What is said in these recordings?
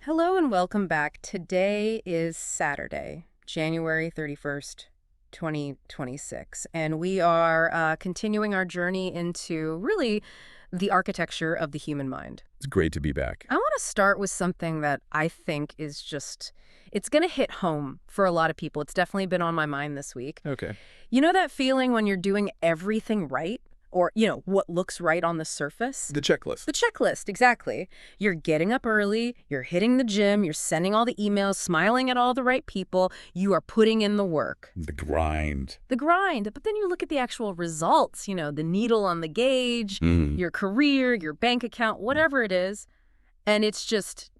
Hello and welcome back. Today is Saturday, January 31st, 2026, and we are continuing our journey into really the architecture of the human mind. It's great to be back. I want to start with something that I think is just, it's going to hit home for a lot of people. It's definitely been on my mind this week. Okay. You know that feeling when you're doing everything right? Or, what looks right on the surface? The checklist. The checklist, exactly. You're getting up early, you're hitting the gym, you're sending all the emails, smiling at all the right people, you are putting in the work. The grind. The grind. But then you look at the actual results, the needle on the gauge, your career, your bank account, whatever it is, and it's just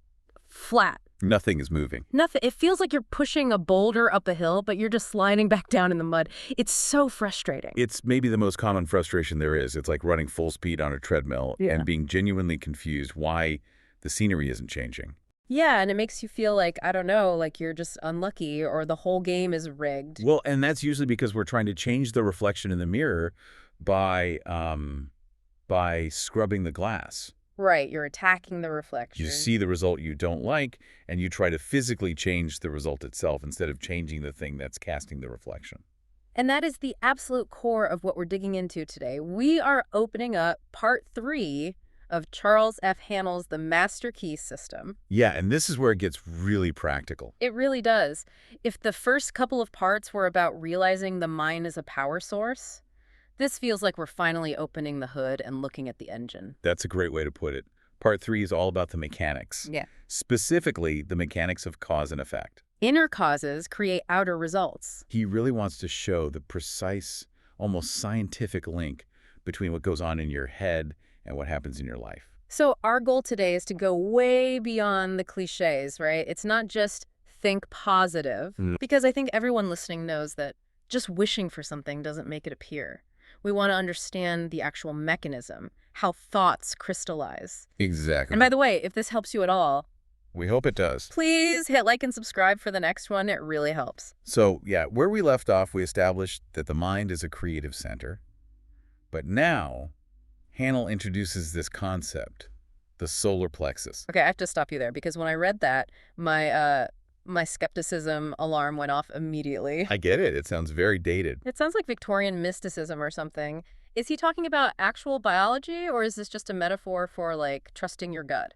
flat. Nothing is moving. Nothing. It feels like you're pushing a boulder up a hill, but you're just sliding back down in the mud. It's so frustrating. It's maybe the most common frustration there is. It's like running full speed on a treadmill and being genuinely confused why the scenery isn't changing. Yeah, and it makes you feel like, I don't know, like you're just unlucky or the whole game is rigged. Well, and that's usually because we're trying to change the reflection in the mirror by scrubbing the glass. Right, you're attacking the reflection. You see the result you don't like, and you try to physically change the result itself instead of changing the thing that's casting the reflection. And that is the absolute core of what we're digging into today. We are opening up part 3 of Charles F. Hanel's The Master Key System. Yeah, and this is where it gets really practical. It really does. If the first couple of parts were about realizing the mind as a power source, this feels like we're finally opening the hood and looking at the engine. That's a great way to put it. Part 3 is all about the mechanics. Yeah. Specifically, the mechanics of cause and effect. Inner causes create outer results. He really wants to show the precise, almost scientific link between what goes on in your head and what happens in your life. So our goal today is to go way beyond the cliches, right? It's not just think positive, because I think everyone listening knows that just wishing for something doesn't make it appear. We want to understand the actual mechanism, how thoughts crystallize. Exactly. And by the way, if this helps you at all, We hope it does. please hit like and subscribe for the next one. It really helps. So, yeah, where we left off, we established that the mind is a creative center. But now, Hanel introduces this concept, the solar plexus. Okay, I have to stop you there because when I read that, my skepticism alarm went off immediately. I get it. It sounds very dated. It sounds like Victorian mysticism or something. Is he talking about actual biology, or is this just a metaphor for, like, trusting your gut?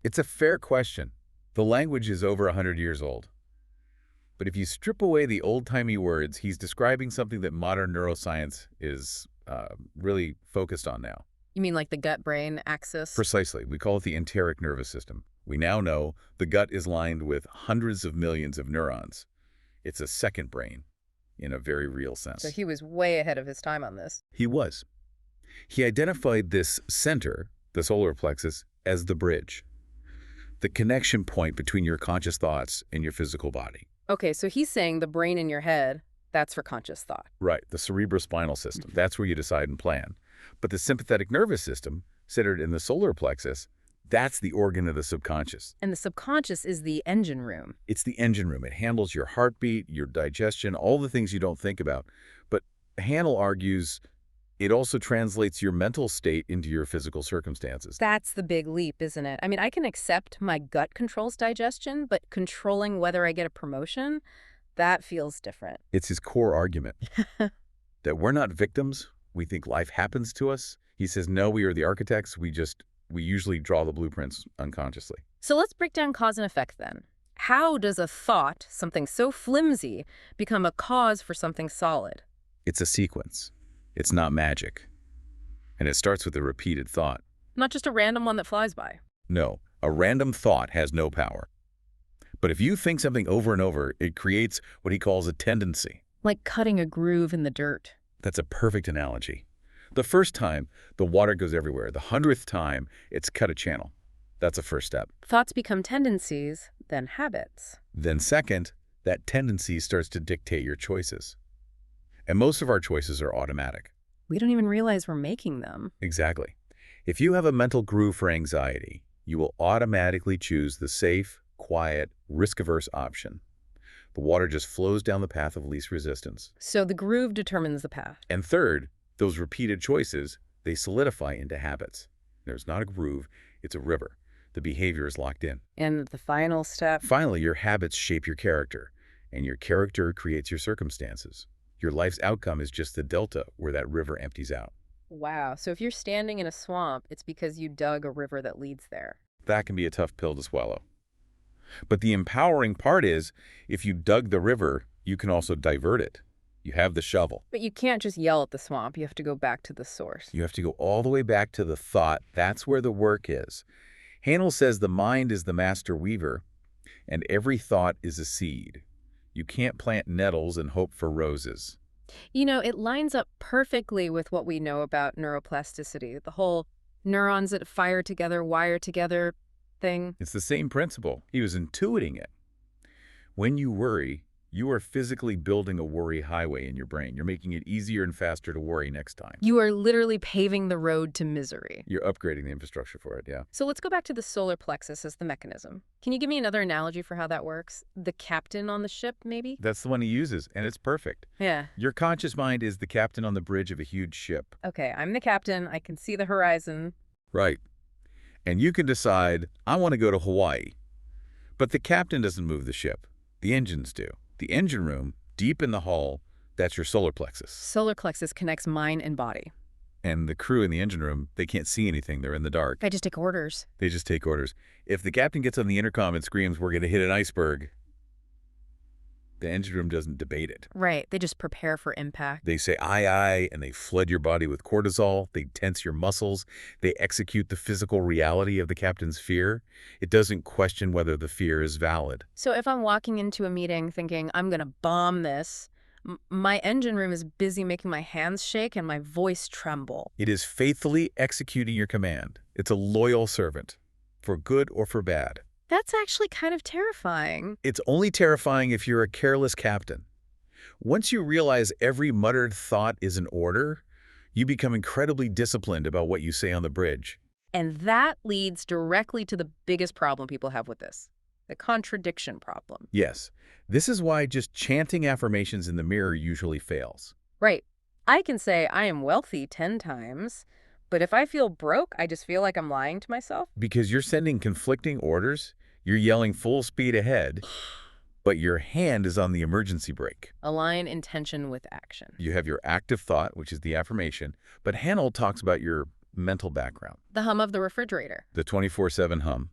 It's a fair question. The language is over 100 years old. But if you strip away the old-timey words, he's describing something that modern neuroscience is really focused on now. You mean like the gut-brain axis? Precisely. We call it the enteric nervous system. We now know the gut is lined with hundreds of millions of neurons. It's a second brain in a very real sense. So he was way ahead of his time on this. He was. He identified this center, the solar plexus, as the bridge, the connection point between your conscious thoughts and your physical body. Okay, so he's saying the brain in your head, that's for conscious thought. Right, the cerebrospinal system. That's where you decide and plan. But the sympathetic nervous system, centered in the solar plexus, that's the organ of the subconscious. And the subconscious is the engine room. It's the engine room. It handles your heartbeat, your digestion, all the things you don't think about. But Hanel argues it also translates your mental state into your physical circumstances. That's the big leap, isn't it? I mean, I can accept my gut controls digestion, but controlling whether I get a promotion, that feels different. It's his core argument that we're not victims. We think life happens to us. He says, no, we are the architects. We usually draw the blueprints unconsciously. So let's break down cause and effect then. How does a thought, something so flimsy, become a cause for something solid? It's a sequence. It's not magic. And it starts with a repeated thought. Not just a random one that flies by. No, a random thought has no power. But if you think something over and over, it creates what he calls a tendency. Like cutting a groove in the dirt. That's a perfect analogy. The first time, the water goes everywhere. The 100th time, it's cut a channel. That's a first step. Thoughts become tendencies, then habits. Then second, that tendency starts to dictate your choices. And most of our choices are automatic. We don't even realize we're making them. Exactly. If you have a mental groove for anxiety, you will automatically choose the safe, quiet, risk-averse option. The water just flows down the path of least resistance. So the groove determines the path. And third, those repeated choices, they solidify into habits. There's not a groove, it's a river. The behavior is locked in. And the final step? Finally, your habits shape your character, and your character creates your circumstances. Your life's outcome is just the delta where that river empties out. Wow. So if you're standing in a swamp, it's because you dug a river that leads there. That can be a tough pill to swallow. But the empowering part is, if you dug the river, you can also divert it. You have the shovel. But you can't just yell at the swamp. You have to go back to the source. You have to go all the way back to the thought. That's where the work is. Hanel says the mind is the master weaver, and every thought is a seed. You can't plant nettles and hope for roses. You know, it lines up perfectly with what we know about neuroplasticity, the whole neurons that fire together, wire together thing. It's the same principle. He was intuiting it. When you worry, you are physically building a worry highway in your brain. You're making it easier and faster to worry next time. You are literally paving the road to misery. You're upgrading the infrastructure for it, yeah. So let's go back to the solar plexus as the mechanism. Can you give me another analogy for how that works? The captain on the ship, maybe? That's the one he uses, and it's perfect. Yeah. Your conscious mind is the captain on the bridge of a huge ship. Okay, I'm the captain. I can see the horizon. Right. And you can decide, I want to go to Hawaii. But the captain doesn't move the ship. The engines do. The engine room, deep in the hull, that's your solar plexus. Solar plexus connects mind and body. And the crew in the engine room, they can't see anything. They're in the dark. I just take orders. They just take orders. If the captain gets on the intercom and screams, we're going to hit an iceberg, the engine room doesn't debate it. Right. They just prepare for impact. They say, aye, aye, and they flood your body with cortisol. They tense your muscles. They execute the physical reality of the captain's fear. It doesn't question whether the fear is valid. So if I'm walking into a meeting thinking, I'm going to bomb this, my engine room is busy making my hands shake and my voice tremble. It is faithfully executing your command. It's a loyal servant, for good or for bad. That's actually kind of terrifying. It's only terrifying if you're a careless captain. Once you realize every muttered thought is an order, you become incredibly disciplined about what you say on the bridge. And that leads directly to the biggest problem people have with this, the contradiction problem. Yes, this is why just chanting affirmations in the mirror usually fails. Right. I can say I am wealthy 10 times, but if I feel broke, I just feel like I'm lying to myself. Because you're sending conflicting orders, you're yelling full speed ahead, but your hand is on the emergency brake. Align intention with action. You have your active thought, which is the affirmation, but Hanel talks about your mental background. The hum of the refrigerator. The 24/7 hum.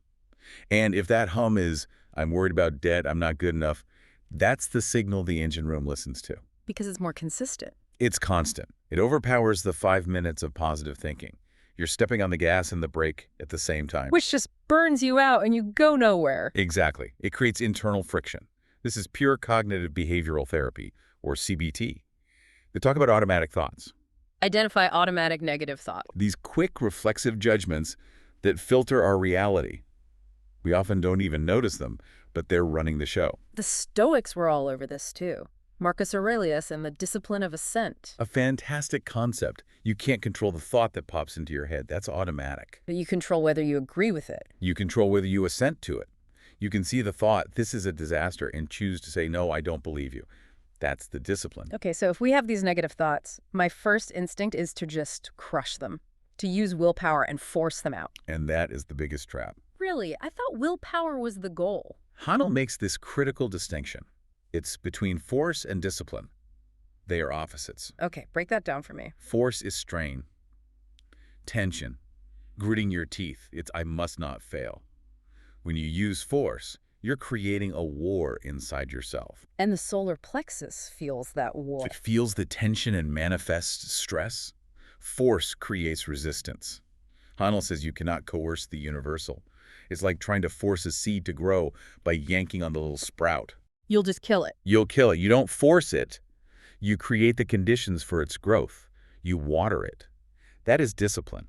And if that hum is, I'm worried about debt, I'm not good enough, that's the signal the engine room listens to. Because it's more consistent. It's constant. It overpowers the 5 minutes of positive thinking. You're stepping on the gas and the brake at the same time. Which just burns you out and you go nowhere. Exactly. It creates internal friction. This is pure cognitive behavioral therapy, or CBT. They talk about automatic thoughts. Identify automatic negative thought. These quick reflexive judgments that filter our reality. We often don't even notice them, but they're running the show. The Stoics were all over this too. Marcus Aurelius and the discipline of assent. A fantastic concept. You can't control the thought that pops into your head. That's automatic. But you control whether you agree with it. You control whether you assent to it. You can see the thought, this is a disaster, and choose to say, no, I don't believe you. That's the discipline. Okay, so if we have these negative thoughts, my first instinct is to just crush them, to use willpower and force them out. And that is the biggest trap. Really? I thought willpower was the goal. Hanel makes this critical distinction. It's between force and discipline. They are opposites. Okay, break that down for me. Force is strain, tension, gritting your teeth. It's I must not fail. When you use force, you're creating a war inside yourself. And the solar plexus feels that war. It feels the tension and manifests stress. Force creates resistance. Hanel says you cannot coerce the universal. It's like trying to force a seed to grow by yanking on the little sprout. You'll just kill it. You'll kill it. You don't force it. You create the conditions for its growth. You water it. That is discipline.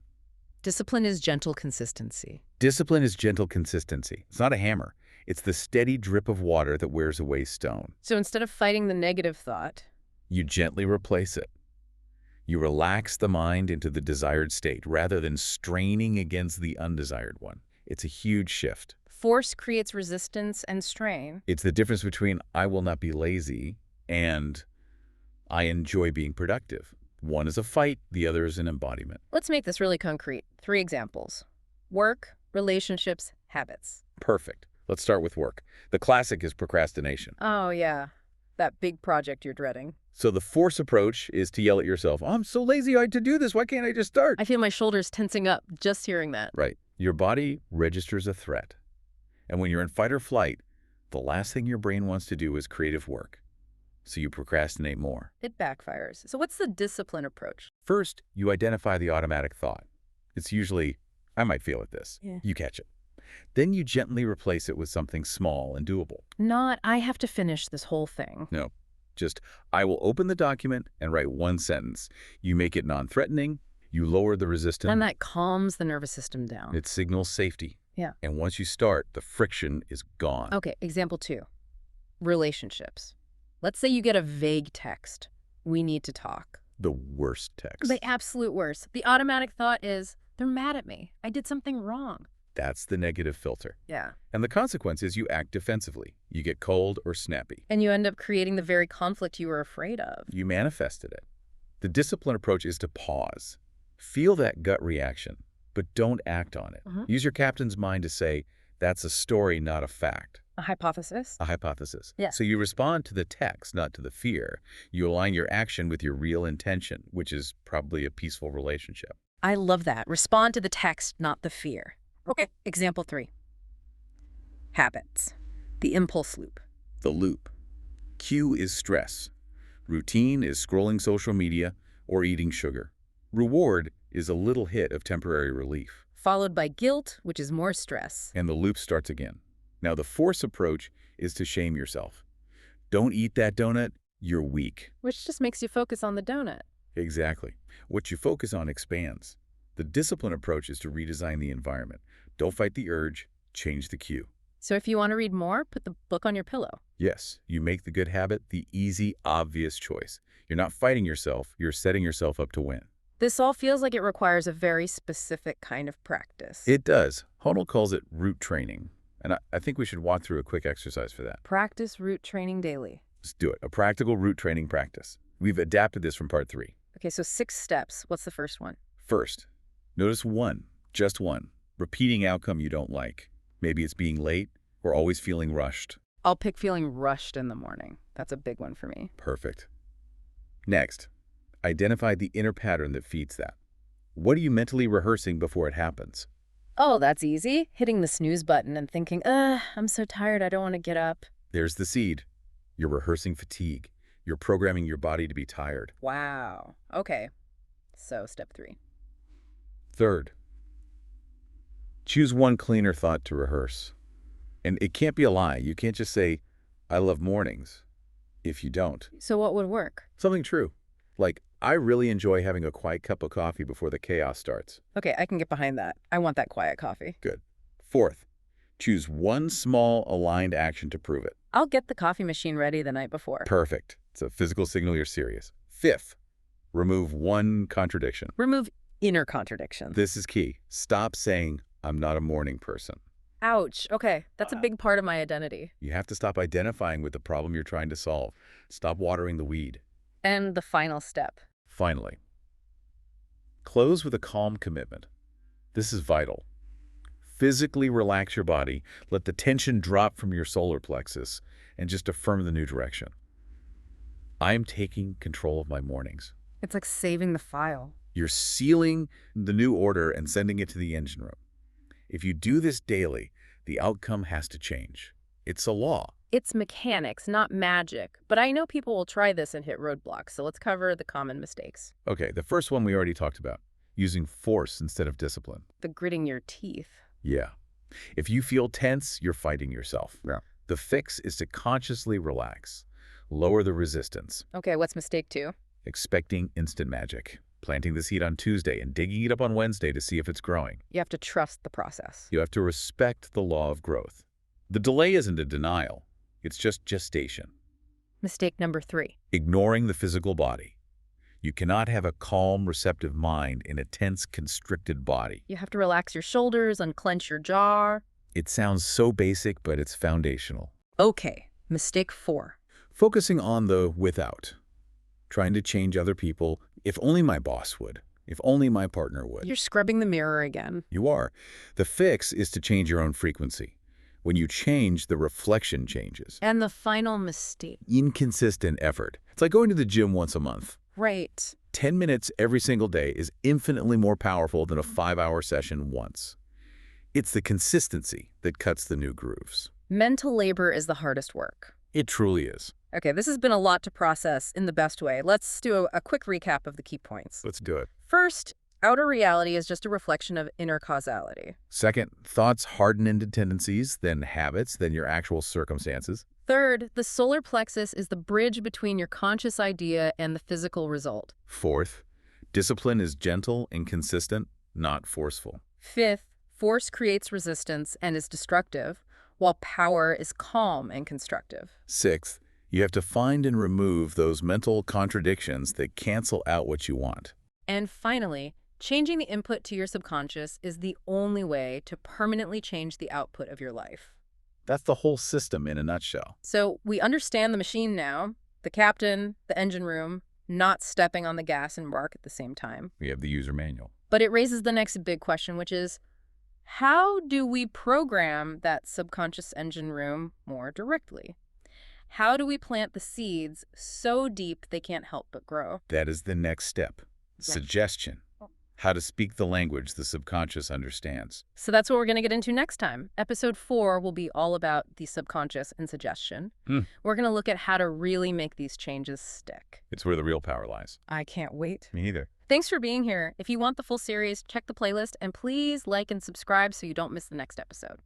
Discipline is gentle consistency. Discipline is gentle consistency. It's not a hammer. It's the steady drip of water that wears away stone. So instead of fighting the negative thought, you gently replace it. You relax the mind into the desired state rather than straining against the undesired one. It's a huge shift. Force creates resistance and strain. It's the difference between I will not be lazy and I enjoy being productive. One is a fight, the other is an embodiment. Let's make this really concrete. 3 examples. Work, relationships, Habits. Perfect. Let's start with work. The classic is procrastination. Oh, yeah. That big project you're dreading. So the force approach is to yell at yourself, "Oh, I'm so lazy to do this. Why can't I just start?" I feel my shoulders tensing up just hearing that. Right. Your body registers a threat. And when you're in fight or flight, the last thing your brain wants to do is creative work. So you procrastinate more. It backfires. So what's the discipline approach? First, you identify the automatic thought. It's usually, "I might fail at this." Yeah. You catch it. Then you gently replace it with something small and doable. Not, I have to finish this whole thing. No, just, "I will open the document and write one sentence." You make it non-threatening. You lower the resistance. And that calms the nervous system down. It signals safety. Yeah. And once you start, the friction is gone. Okay, example 2. Relationships. Let's say you get a vague text. We need to talk. The worst text. The absolute worst. The automatic thought is, they're mad at me. I did something wrong. That's the negative filter. Yeah. And the consequence is you act defensively. You get cold or snappy. And you end up creating the very conflict you were afraid of. You manifested it. The discipline approach is to pause. Feel that gut reaction, but don't act on it. Use your captain's mind to say, "That's a story, not a fact." A hypothesis? A hypothesis. Yeah. So you respond to the text, not to the fear. You align your action with your real intention, which is probably a peaceful relationship. I love that. Respond to the text, not the fear. Okay. Example 3. Habits. The impulse loop. The loop. Cue is stress. Routine is scrolling social media or eating sugar. Reward is a little hit of temporary relief. Followed by guilt, which is more stress. And the loop starts again. Now, the force approach is to shame yourself. "Don't eat that donut, you're weak." Which just makes you focus on the donut. Exactly. What you focus on expands. The discipline approach is to redesign the environment. Don't fight the urge, change the cue. So if you want to read more, put the book on your pillow. Yes, you make the good habit the easy, obvious choice. You're not fighting yourself, you're setting yourself up to win. This all feels like it requires a very specific kind of practice. It does. Honnold calls it root training. And I think we should walk through a quick exercise for that. Practice root training daily. Let's do it. A practical root training practice. We've adapted this from part 3. Okay, so 6 steps. What's the first one? First, notice one, just one, repeating outcome you don't like. Maybe it's being late or always feeling rushed. I'll pick feeling rushed in the morning. That's a big one for me. Perfect. Next, identify the inner pattern that feeds that. What are you mentally rehearsing before it happens? Oh, that's easy. Hitting the snooze button and thinking, I'm so tired, I don't want to get up. There's the seed. You're rehearsing fatigue. You're programming your body to be tired. Wow. Okay. So step 3. Third, choose one cleaner thought to rehearse. And it can't be a lie. You can't just say, "I love mornings," if you don't. So what would work? Something true. Like, "I really enjoy having a quiet cup of coffee before the chaos starts." Okay, I can get behind that. I want that quiet coffee. Good. Fourth, choose one small aligned action to prove it. I'll get the coffee machine ready the night before. Perfect. It's a physical signal you're serious. Fifth, remove one contradiction. Remove inner contradiction. This is key. Stop saying, "I'm not a morning person." Ouch. Okay, that's a big part of my identity. You have to stop identifying with the problem you're trying to solve. Stop watering the weed. And the final step. Finally, close with a calm commitment. This is vital. Physically relax your body, let the tension drop from your solar plexus, and just affirm the new direction. "I am taking control of my mornings." It's like saving the file. You're sealing the new order and sending it to the engine room. If you do this daily, the outcome has to change. It's a law. It's mechanics, not magic. But I know people will try this and hit roadblocks, so let's cover the common mistakes. Okay, the first one we already talked about, using force instead of discipline. The gritting your teeth. Yeah. If you feel tense, you're fighting yourself. Yeah. The fix is to consciously relax, lower the resistance, Okay, what's mistake 2? expecting instant magic, planting the seed on Tuesday and digging it up on Wednesday to see if it's growing. You have to trust the process. You have to respect the law of growth. The delay isn't a denial. It's just gestation. Mistake number 3. Ignoring the physical body. You cannot have a calm, receptive mind in a tense, constricted body. You have to relax your shoulders, unclench your jaw. It sounds so basic, but it's foundational. Okay, mistake 4. Focusing on the without. Trying to change other people, if only my boss would. If only my partner would. You're scrubbing the mirror again. You are. The fix is to change your own frequency. When you change, the reflection changes. And the final mistake. Inconsistent effort. It's like going to the gym once a month. Right. 10 minutes every single day is infinitely more powerful than a 5-hour session once. It's the consistency that cuts the new grooves. Mental labor is the hardest work. It truly is. Okay, this has been a lot to process in the best way. Let's do a quick recap of the key points. Let's do it. First, outer reality is just a reflection of inner causality. Second, thoughts harden into tendencies, then habits, then your actual circumstances. Third, the solar plexus is the bridge between your conscious idea and the physical result. Fourth, discipline is gentle and consistent, not forceful. Fifth, force creates resistance and is destructive, while power is calm and constructive. Sixth, you have to find and remove those mental contradictions that cancel out what you want. And finally, changing the input to your subconscious is the only way to permanently change the output of your life. That's the whole system in a nutshell. So we understand the machine now, the captain, the engine room, not stepping on the gas and brake at the same time. We have the user manual. But it raises the next big question, which is, how do we program that subconscious engine room more directly? How do we plant the seeds so deep they can't help but grow? That is the next step. Suggestion. How to speak the language the subconscious understands. So that's what we're going to get into next time. Episode 4 will be all about the subconscious and suggestion. We're going to look at how to really make these changes stick. It's where the real power lies. I can't wait. Me either. Thanks for being here. If you want the full series, check the playlist, and please like and subscribe so you don't miss the next episode.